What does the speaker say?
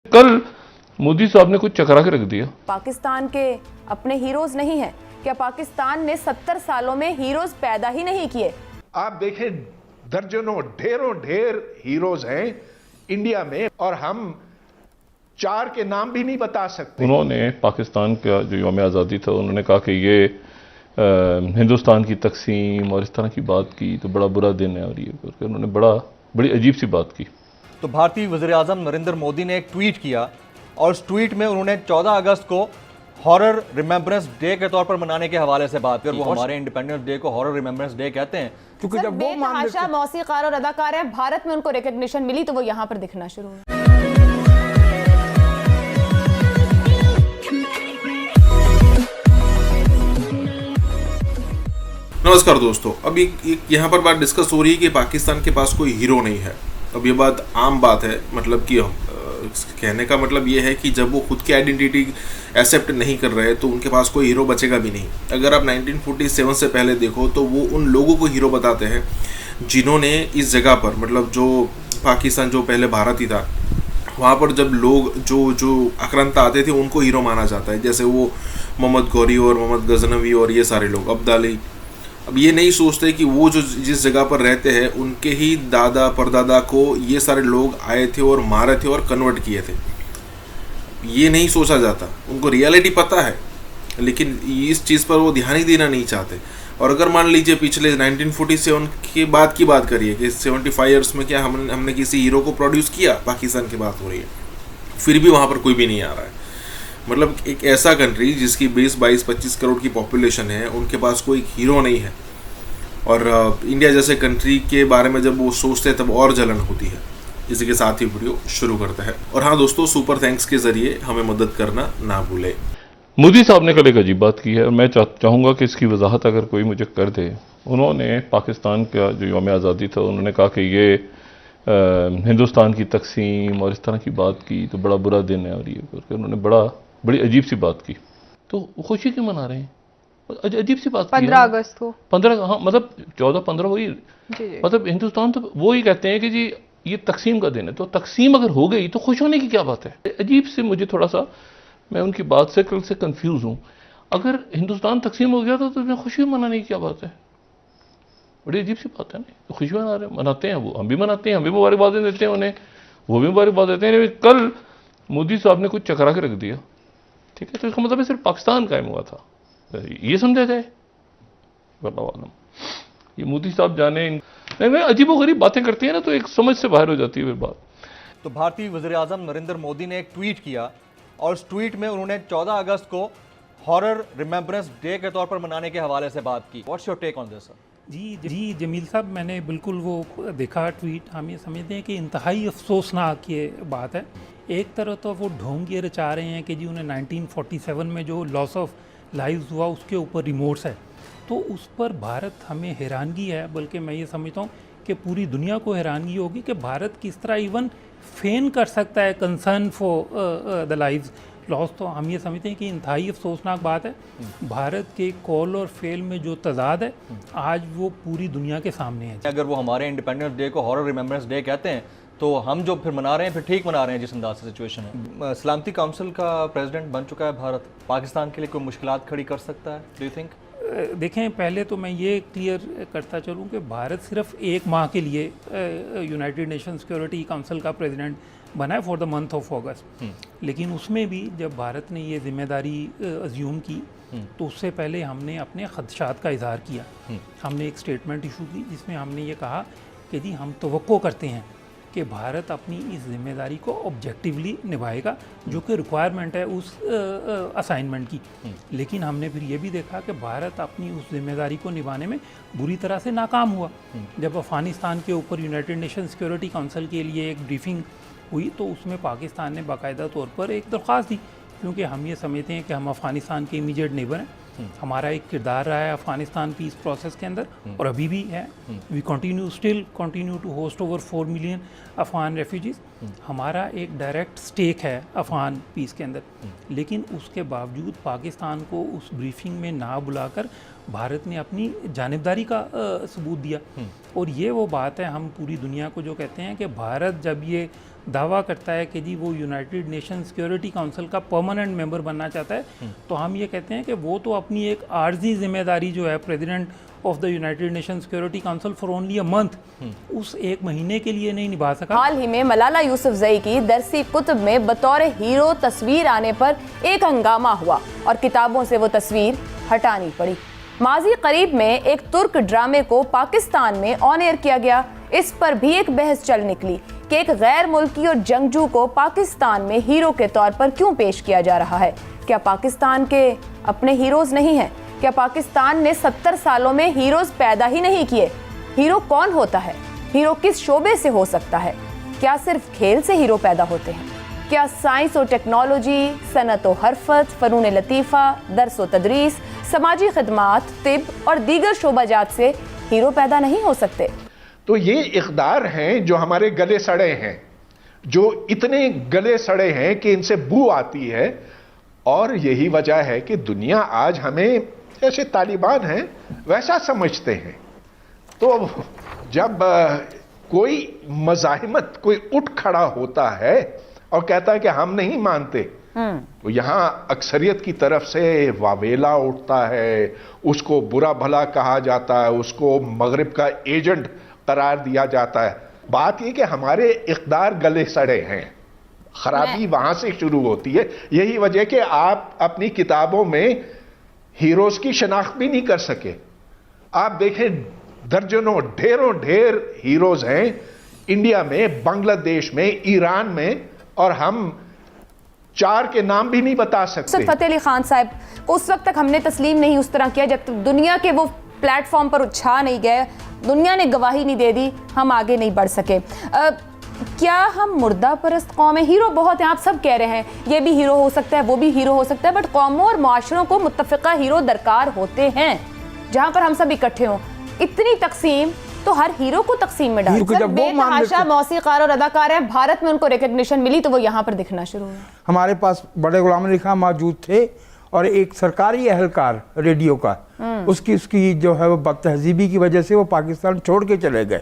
कल मोदी साहब ने कुछ चकरा के रख दिया। पाकिस्तान के अपने हीरोज नहीं है क्या? पाकिस्तान ने 70 सालों में हीरोज पैदा ही नहीं किए। आप देखें दर्जनों ढेरों ढेर हीरोज हैं इंडिया में और हम 4 के नाम भी नहीं बता सकते। उन्होंने पाकिस्तान का जो यौम आज़ादी था उन्होंने कहा कि ये हिंदुस्तान की तकसीम और इस तरह की बात की तो बड़ा बुरा दिन है, और ये करके उन्होंने बड़ी अजीब सी बात की। तो भारतीय वज़ीर-ए-आज़म नरेंद्र मोदी ने एक ट्वीट किया और उस ट्वीट में उन्होंने 14 अगस्त को हॉरर रिमेम्बरेंस डे के तौर पर मनाने के हवाले से बात की। वो हमारे इंडिपेंडेंस डे को हॉरर रिमेम्बरेंस डे कहते हैं क्योंकि जब वो बेतहाशा मौसीकार और अदाकार हैं, भारत में उनको रिकॉग्निशन मिली तो वो यहाँ पर दिखना शुरू हुआ। नमस्कार दोस्तों, अभी यहाँ पर बात डिस्कस हो रही है कि पाकिस्तान के पास कोई हीरो नहीं है। अब ये बात आम बात है, मतलब कि कहने का मतलब ये है कि जब वो खुद की आइडेंटिटी एक्सेप्ट नहीं कर रहे तो उनके पास कोई हीरो बचेगा भी नहीं। अगर आप 1947 से पहले देखो तो वो उन लोगों को हीरो बताते हैं जिन्होंने इस जगह पर, मतलब जो पाकिस्तान जो पहले भारत ही था, वहाँ पर जब लोग जो आक्रांता आते थे उनको हीरो माना जाता है। जैसे वो मोहम्मद गौरी और मोहम्मद गजनवी और ये सारे लोग, अब्दाली। अब ये नहीं सोचते कि वो जो जिस जगह पर रहते हैं उनके ही दादा परदादा को ये सारे लोग आए थे और मारे थे और कन्वर्ट किए थे। ये नहीं सोचा जाता। उनको रियलिटी पता है लेकिन इस चीज़ पर वो ध्यान ही देना नहीं चाहते। और अगर मान लीजिए पिछले 1947 के बाद की बात करिए कि 75 ईयर्स में क्या हमने किसी हीरो को प्रोड्यूस किया? पाकिस्तान की बात हो रही है, फिर भी वहाँ पर कोई भी नहीं आ रहा है। मतलब एक ऐसा कंट्री जिसकी 20-22-25 करोड़ की पॉपुलेशन है, उनके पास कोई हीरो नहीं है। और इंडिया जैसे कंट्री के बारे में जब वो सोचते हैं तब और जलन होती है। इसी के साथ ही वीडियो शुरू करता है। और हाँ दोस्तों, सुपर थैंक्स के जरिए हमें मदद करना ना भूले। मोदी साहब ने कल एक अजीब बात की है और मैं चाहूँगा कि इसकी वजाहत अगर कोई मुझे कर दे। उन्होंने पाकिस्तान का जो यौम आज़ादी था उन्होंने कहा कि ये हिंदुस्तान की तकसीम और इस तरह की बात की तो बड़ा बुरा दिन है, और ये करके उन्होंने बड़ी अजीब सी बात की। तो खुशी क्यों मना रहे हैं? अजीब सी बात 15 अगस्त को 15, हाँ मतलब 14-15 वही, मतलब हिंदुस्तान तो वो ही कहते हैं कि जी ये तकसीम का दिन है। तो तकसीम अगर हो गई तो खुश होने की क्या बात है? अजीब से मुझे थोड़ा सा, मैं उनकी बात से कल से कंफ्यूज हूँ। अगर हिंदुस्तान तकसीम हो गया तो उसमें खुशी मनाने की क्या बात है? बड़ी अजीब सी बात है ना। तो खुशी मनाते हैं वो, हम भी मनाते हैं, हम भी मुबारकबादें देते हैं उन्हें, वो भी मुबारकबाद देते हैं। कल मोदी साहब ने कुछ चकरा के रख दिया, ठीक है, तो इसका मतलब है सिर्फ पाकिस्तान कायम हुआ था, ये समझा जाए। वल्लाह, ये मोदी साहब जाने, अजीबोगरीब बातें करती है ना तो एक समझ से बाहर हो जाती है फिर बात। तो भारतीय वज़ीर-ए-आज़म नरेंद्र मोदी ने एक ट्वीट किया और उस ट्वीट में उन्होंने 14 अगस्त को हॉरर रिमेम्बरेंस डे के तौर पर मनाने के हवाले से बात की। What's your take on this sir? जी जमील साहब, मैंने बिल्कुल वो देखा ट्वीट। हम ये समझते हैं कि इंतहाई अफसोसनाक ये बात है। एक तरफ तो वो ढोंग ये रचा रहे हैं कि जी उन्हें 1947 में जो लॉस ऑफ लाइव्स हुआ उसके ऊपर रिमोर्स है, तो उस पर भारत हमें हैरानगी है, बल्कि मैं ये समझता हूँ कि पूरी दुनिया को हैरानगी होगी कि भारत किस तरह इवन फेन कर सकता है concern for the lives loss. तो हम ये समझते हैं कि इंतहाई अफसोसनाक बात है। भारत के कॉल और फेल में जो तजाद है आज वो पूरी दुनिया के सामने है। अगर वो हमारे इंडिपेंडेंस डे को हॉरर रिमेम्बरेंस डे कहते हैं तो हम जो फिर मना रहे हैं फिर ठीक मना रहे हैं जिस अंदाज से सिचुएशन है। सलामती काउंसिल का प्रेसिडेंट बन चुका है भारत, पाकिस्तान के लिए कोई मुश्किलात खड़ी कर सकता है, डू यू थिंक? देखें, पहले तो मैं ये क्लियर करता चलूँ कि भारत सिर्फ 1 माह के लिए यूनाइटेड नेशन सिक्योरिटी काउंसिल का प्रेसिडेंट बना है फॉर द मंथ ऑफ अगस्त। लेकिन उसमें भी जब भारत ने ये जिम्मेदारी अज्यूम की तो उससे पहले हमने अपने खदशात का इजहार किया। हमने एक स्टेटमेंट इशू की जिसमें हमने ये कहा कि जी हम तवक्को करते हैं कि भारत अपनी इस जिम्मेदारी को ऑब्जेक्टिवली निभाएगा जो कि रिक्वायरमेंट है उस असाइनमेंट की। लेकिन हमने फिर ये भी देखा कि भारत अपनी उस जिम्मेदारी को निभाने में बुरी तरह से नाकाम हुआ। जब अफ़गानिस्तान के ऊपर यूनाइटेड नेशन सिक्योरिटी काउंसिल के लिए एक ब्रीफिंग हुई तो उसमें पाकिस्तान ने बाकायदा तौर पर एक दरख्वास्त दी, क्योंकि हम ये समझते हैं कि हम अफ़गानिस्तान के इमीडिएट नेबर हैं। हमारा एक किरदार रहा है अफ़गानिस्तान पीस प्रोसेस के अंदर और अभी भी है। We still continue to host over 4 million Afghan refugees. हमारा एक डायरेक्ट स्टेक है अफगान पीस के अंदर, लेकिन उसके बावजूद पाकिस्तान को उस ब्रीफिंग में ना बुलाकर भारत ने अपनी जानिबदारी का सबूत दिया। और ये वो बात है, हम पूरी दुनिया को जो कहते हैं कि भारत जब ये दावा करता है कि जी वो यूनाइटेड नेशन सिक्योरिटी काउंसिल का परमानेंट मेंबर बनना चाहता है, तो हम ये कहते हैं कि वो तो अपनी एक आर्जी जिम्मेदारी जो है president of the United nation security council for only a month, उस एक महीने के लिए नहीं निभा सका। हाल ही में मलाला यूसुफजई की दरसी कुतुब में बतौर हीरो तस्वीर आने पर एक हंगामा हुआ और किताबों से वो तस्वीर हटानी पड़ी। माजी करीब में एक तुर्क ड्रामे को पाकिस्तान में ऑन एयर किया गया। इस पर भी एक बहस चल निकली कि एक गैर मुल्की और जंगजू को पाकिस्तान में हीरो के तौर पर क्यों पेश किया जा रहा है। क्या पाकिस्तान के अपने हीरोज नहीं हैं? क्या पाकिस्तान ने 70 सालों में हीरोज पैदा ही नहीं किए? हीरो कौन होता है? हीरो किस शोबे से हो सकता है? क्या सिर्फ खेल से हीरो पैदा होते हैं? क्या साइंस और टेक्नोलॉजी, सनत और हरफत, फ़नून लतीफ़ा, दर्स व तदरीस, समाजी खदमात, तिब और दीगर शोबाजात से हीरो पैदा नहीं हो सकते? तो ये इक़दार हैं जो हमारे गले सड़े हैं, जो इतने गले सड़े हैं कि इनसे बू आती है। और यही वजह है कि दुनिया आज हमें जैसे तालिबान हैं वैसा समझते हैं। तो जब कोई मज़ाहिमत, कोई उठ खड़ा होता है और कहता है कि हम नहीं मानते, तो यहाँ अक्सरियत की तरफ से वावेला उठता है, उसको बुरा भला कहा जाता है, उसको मगरिब का एजेंट करार दिया जाता है। बात यह कि हमारे इक़दार गले सड़े हैं, खराबी वहां से शुरू होती है। यही वजह कि आप अपनी किताबों में हीरोज की शनाख्त भी नहीं कर सके। आप देखें दर्जनों ढेर हीरोज हैं इंडिया में, बांग्लादेश में, ईरान में, और हम 4 के नाम भी नहीं बता सकते। फतेह अली खान साहब को उस वक्त तक हमने तस्लीम नहीं उस तरह किया जब तक दुनिया के वो प्लेटफॉर्म पर छा नहीं गए, दुनिया ने गवाही नहीं दे दी, हम आगे नहीं बढ़ सके। क्या हम मुर्दा परस्त कौम है? हीरो बहुत हैं, आप सब कह रहे हैं, ये भी हीरो हो सकता है, वो भी हीरो हो सकता है, बट कौमों और मुआशरों को मुत्तफ़िका हीरो दरकार होते हैं जहां पर हम सब इकट्ठे हों। इतनी तकसीम तो हर हीरो को तकसीम में डाल, बेतहाशा मौसीकार और अदाकार है, भारत में उनको रिकग्निशन मिली तो वो यहाँ पर दिखना शुरू हुआ। हमारे पास बड़े गुलाम अली खां मौजूद थे और एक सरकारी अहलकार रेडियो का, उसकी जो है वो बदतहजीबी की वजह से वो पाकिस्तान छोड़ के चले गए।